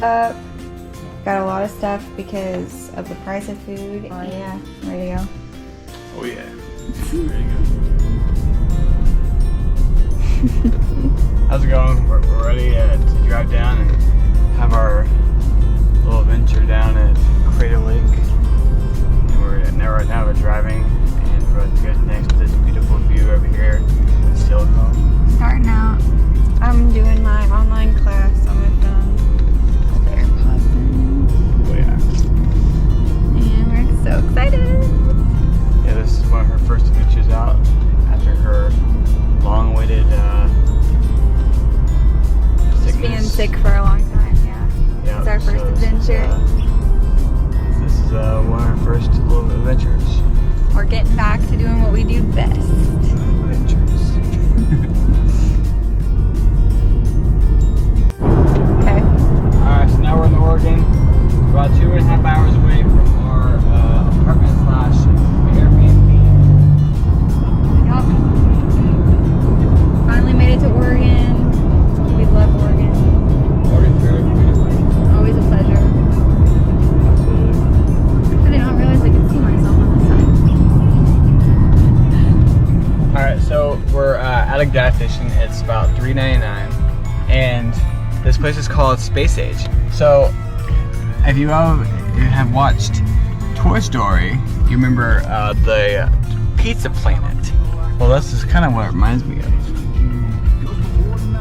up. Got a lot of stuff because of the price of food. Oh yeah, ready to go. Oh yeah. Ready to go. How's it going? We're ready to drive down and have our little adventure down at Crater Lake. And right now we're driving and we're about to get next to this beautiful view over here in Silicon. Starting out. I'm doing my online class on my phone. Got the AirPods in. Oh yeah. And we're so excited. Yeah, this is one of her first adventures out after her long-awaited Just being sick for a long time, yeah. Yeah, It's our first adventure. This is one of our first little adventures. We're getting back to doing what we do best. Adventures. Okay. Alright, so now we're in Oregon. About 2.5 hours away from our apartment / Airbnb. Yup. Finally made it to Oregon. We love Oregon. Oregon's very beautiful. Always a pleasure. Absolutely. I did not realize I could see myself on this side. Alright, so we're at a gas station. It's about $3.99, and this place is called Space Age. So, if you have watched Toy Story, you remember the Pizza Planet. Well, this is kind of what it reminds me of.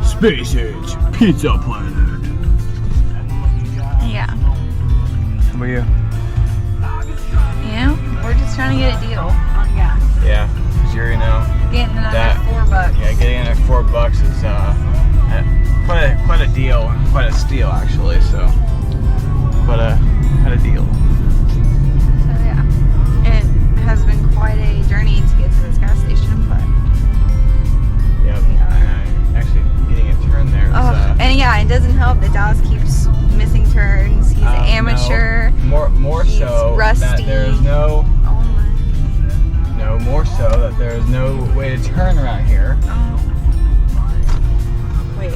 Space Age Pizza Planet. Yeah. How about you? Yeah, we're just trying to get a deal on gas. Yeah, because you already know. Getting under That- $4. Yeah, getting in at $4 is quite a deal and quite a steal actually. So, quite a deal. So yeah, it has been quite a journey to get to this gas station, but Yep. Actually, getting a turn there. and yeah, it doesn't help that Dallas keeps missing turns. He's an amateur. No, more He's so rusty. that there's no. Oh my. No, more so that there's no way to turn around here. Oh. Wait.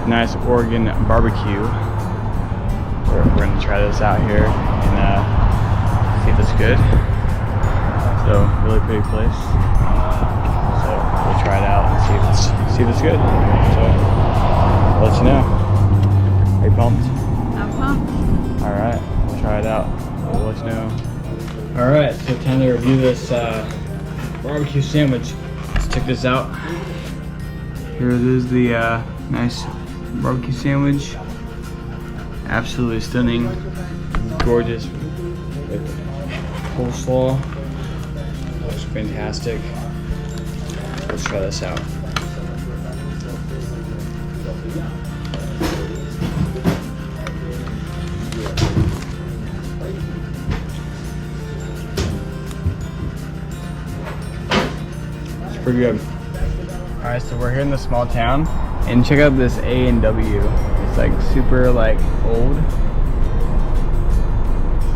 Nice Oregon barbecue. We're gonna try this out here and see if it's good. So really pretty place. So we'll try it out and see if it's good. So I'll let you know. Are you pumped? I'm pumped. All right, we'll try it out. We'll let you know. All right, so time to review this barbecue sandwich. Let's check this out. here it is, the nice barbecue sandwich. Absolutely stunning, gorgeous with coleslaw. Looks fantastic. Let's try this out. It's pretty good. All right, so we're here in the small town, and check out this A&W. It's like super like old.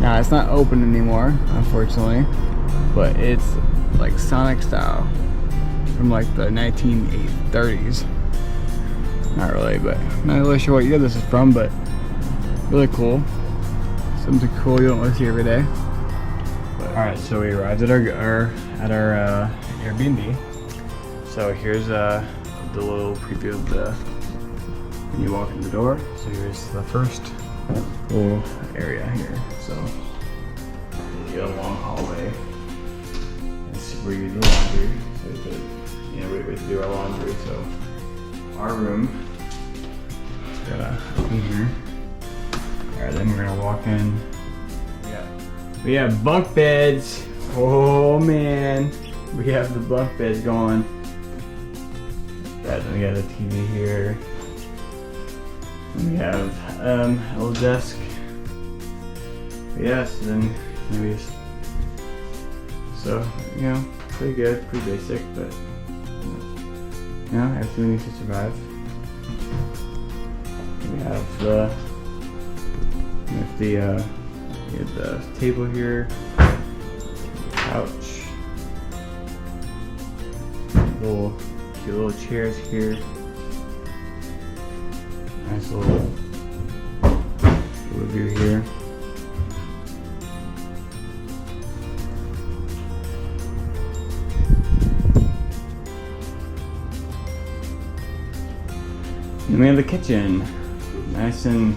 Now it's not open anymore, unfortunately, but it's like Sonic style from like the 1930s. Not really, but I'm not really sure what year this is from, but really cool. Something cool you don't really see every day. All right, so we arrived at our Airbnb. So here's the little preview of the when you walk in the door. So here's the first little area here. So you get a long hallway. It's where you do laundry. So we do our laundry. So our room. Gotta open here. All right, then we're gonna walk in. We have bunk beds. Oh man, we have the bunk beds going. We got a TV here. And we have a little desk. But yeah, so then maybe so pretty good, pretty basic, but everything needs to survive. We have the table here, couch, cute little chairs here. Nice little view here. And we have the kitchen, nice and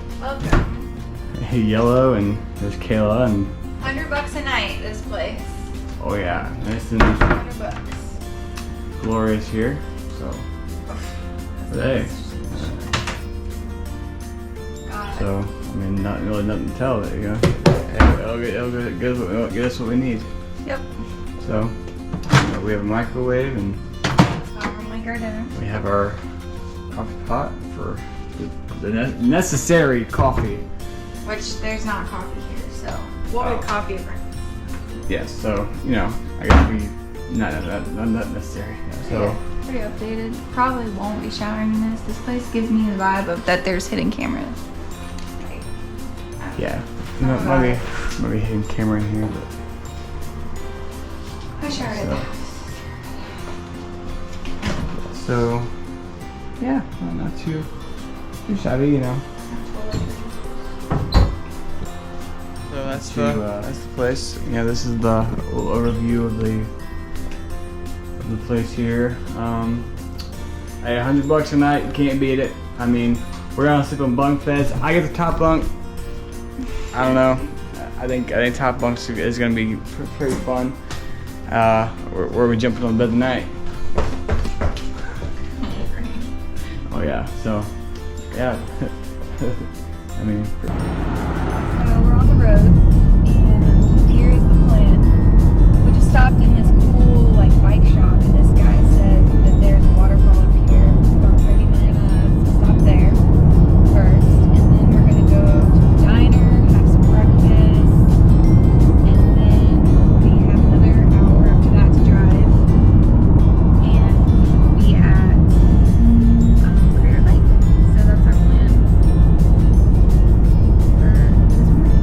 yellow, and there's Kayla and $100 a night, this place. oh yeah, nice and $100. glorious here. So today. So I mean, not really nothing to tell, but it'll get us what we need. Yep. So we have a microwave, and Make our dinner. we have our coffee pot for the necessary coffee. Which there's not coffee here, so we'll get coffee for Yes, so I guess we not necessary. So pretty updated. Probably won't be showering in this. This place gives me the vibe of that there's hidden cameras. yeah, maybe hidden camera in here, but I showered at the house. So yeah, well, not too shabby, So that's the place. Yeah, this is the little overview of the place here. Hey, $100 a night, you can't beat it. I mean, we're gonna sleep on bunk beds. I get the top bunk. I don't know. I think top bunks is gonna be pretty fun. Where are we jumping on the bed tonight? Oh yeah. So yeah. I mean. So we're on the road, and here is the plan. We just stopped in this cool bike shop, and this guy said that there's a waterfall up here. About 30 minutes. Stop there first, and then we're gonna go to the diner, have some breakfast, and then we have another hour after that to drive, and be at Crater Lake. So that's our plan for this morning.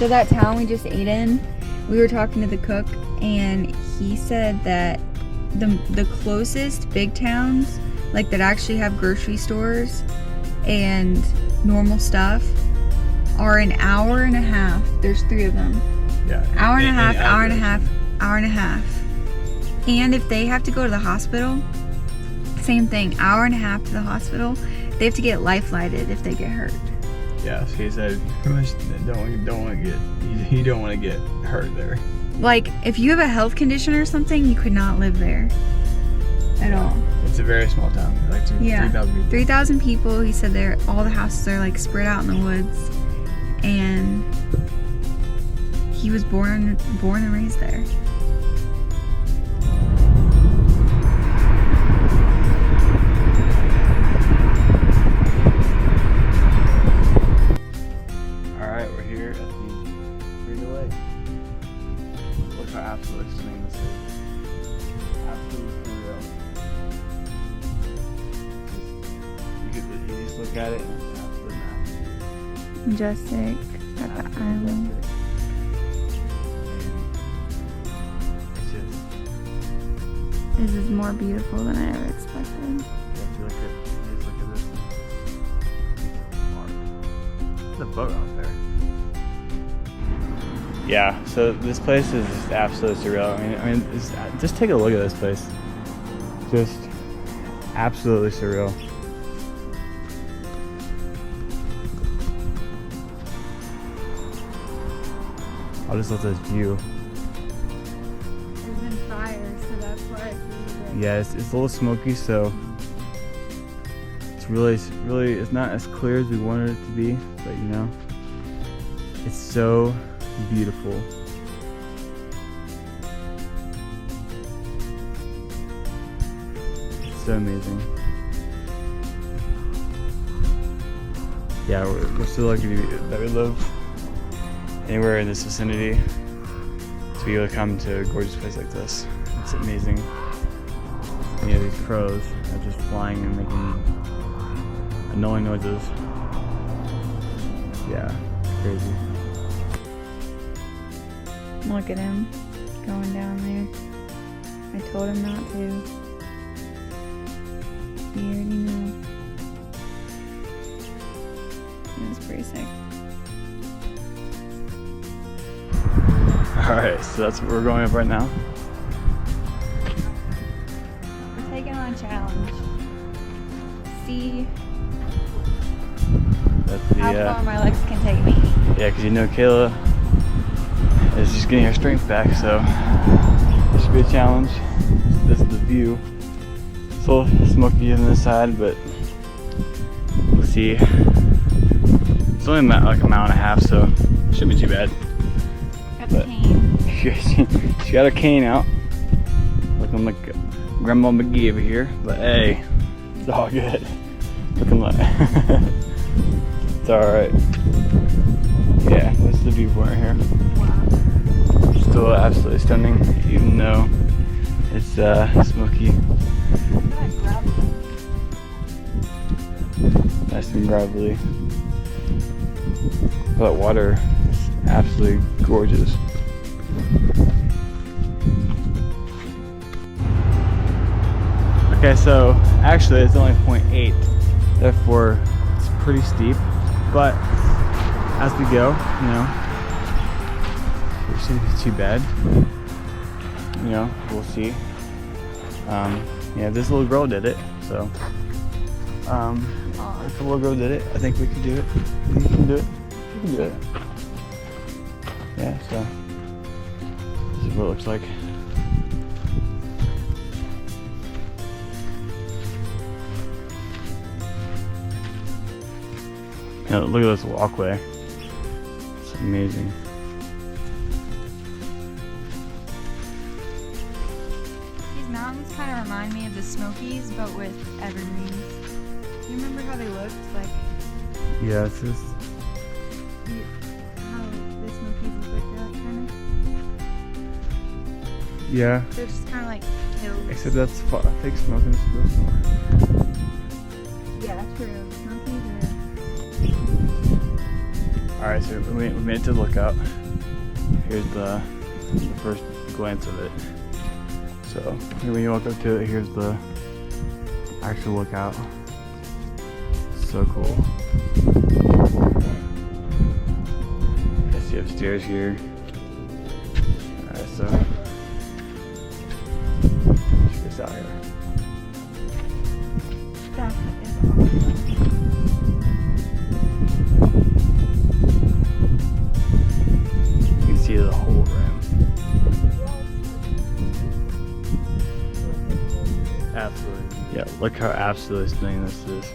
So that town we just ate in, we were talking to the cook, and he said that the closest big towns, like that actually have grocery stores and normal stuff, are an hour and a half. There's 3 of them. Yeah. Hour and a half, hour and a half, hour and a half. And if they have to go to the hospital, same thing, hour and a half to the hospital. They have to get life flighted if they get hurt. Yeah, so he said don't want to get hurt there. Like, if you have a health condition or something, you could not live there at all. It's a very small town, like 3,000 people. 3,000 people. He said there, all the houses are like spread out in the woods, and he was born and raised there. How absolutely stunning this is. Absolutely surreal. You just look at it and it's absolutely massive. Majestic, got the island. It's just... This is more beautiful than I ever expected. Just look at this. There's a boat out there. Yeah, so this place is just absolutely surreal. I mean, just take a look at this place. Just absolutely surreal. I'll just let this view. There's been fire, so that's why it's really Yeah, it's a little smoky, so it's really, it's not as clear as we wanted it to be, but you know, it's so beautiful. It's so amazing. Yeah, we're so lucky that we live anywhere in this vicinity to be able to come to a gorgeous place like this. It's amazing. And you have these crows that are just flying and making annoying noises. Yeah, crazy. Look at him going down there. I told him not to. He already knew. It was pretty sick. Alright, so that's what we're going up right now. We're taking on a challenge. See how far my legs can take me. Yeah, because you know Kayla is just getting her strength back, so this should be a challenge. This is the view. It's a little smoky on this side, but we'll see. It's only like a mile and a half, so it shouldn't be too bad. Got the cane. She got her cane out, looking like Grandma McGee over here. But hey, it's all good. Looking like it's all right. Yeah, this is the viewpoint right here. Wow. Still absolutely stunning, even though it's smoky. Nice and gravelly. That water is absolutely gorgeous. Okay, so actually it's only 0.8, therefore it's pretty steep, but as we go, you know, it shouldn't be too bad. You know, we'll see. Yeah, this little girl did it, so if the little girl did it, I think we can do it. You can do it. You can do it. Yeah, so this is what it looks like. Yeah, look at this walkway. It's amazing. These mountains kind of remind me of the Smokies, but with evergreens. Do you remember how they looked? Like, Yeah, it's just how the Smokies look like that, kind of? yeah. They're just kind of like hills. Except that's fake smoke and it's real smoke. Yeah, true. Smokies are... Alright, so we made it to the lookout. Here's the first glance of it. So when you walk up to it, here's the actual lookout. So cool. I see upstairs here. Alright, so check this out here. That is awesome. You can see the whole rim. Absolutely. Yeah, look how absolutely stunning this is.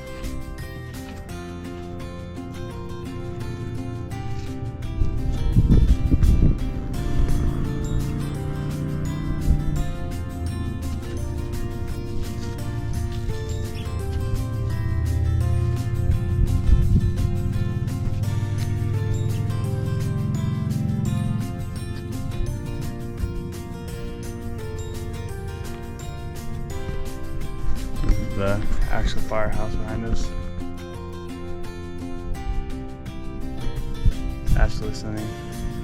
The actual firehouse behind us. Absolutely stunning,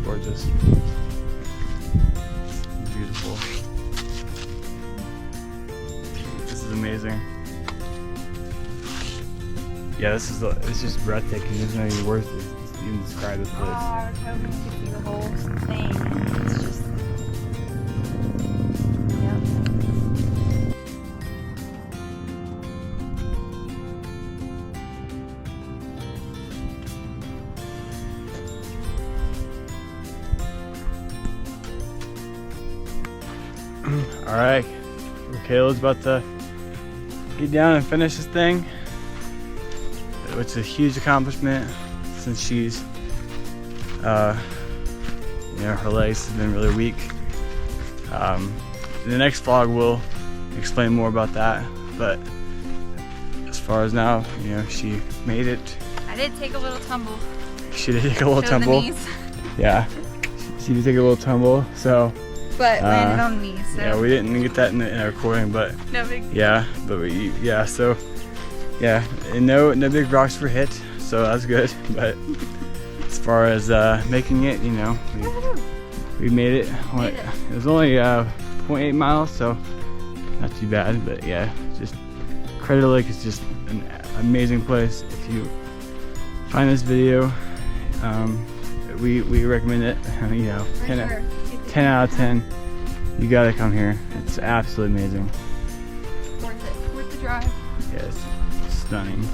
gorgeous, beautiful. This is amazing. Yeah, it's just breathtaking. There's no even words to even describe this place. Oh, I was hoping you could see the whole thing. It's just, yep. All right, Kayla's about to get down and finish this thing, which is a huge accomplishment since she's, her legs have been really weak. In the next vlog, we'll explain more about that. But as far as now, she made it. I did take a little tumble. She did take a little Show tumble. the knees. Yeah, she did take a little tumble. So. But landed on me, so. Yeah, we didn't get that in the recording, but No big deal. yeah, but and no big rocks were hit, so that's good. But as far as making it, we made it. Made it. It was only 0.8 miles, so not too bad. But yeah, just Crater Lake is just an amazing place. If you find this video, we recommend it. For 10 sure. 10 out of 10. You gotta come here. It's absolutely amazing. Worth it. Worth the drive. Yeah, it's stunning.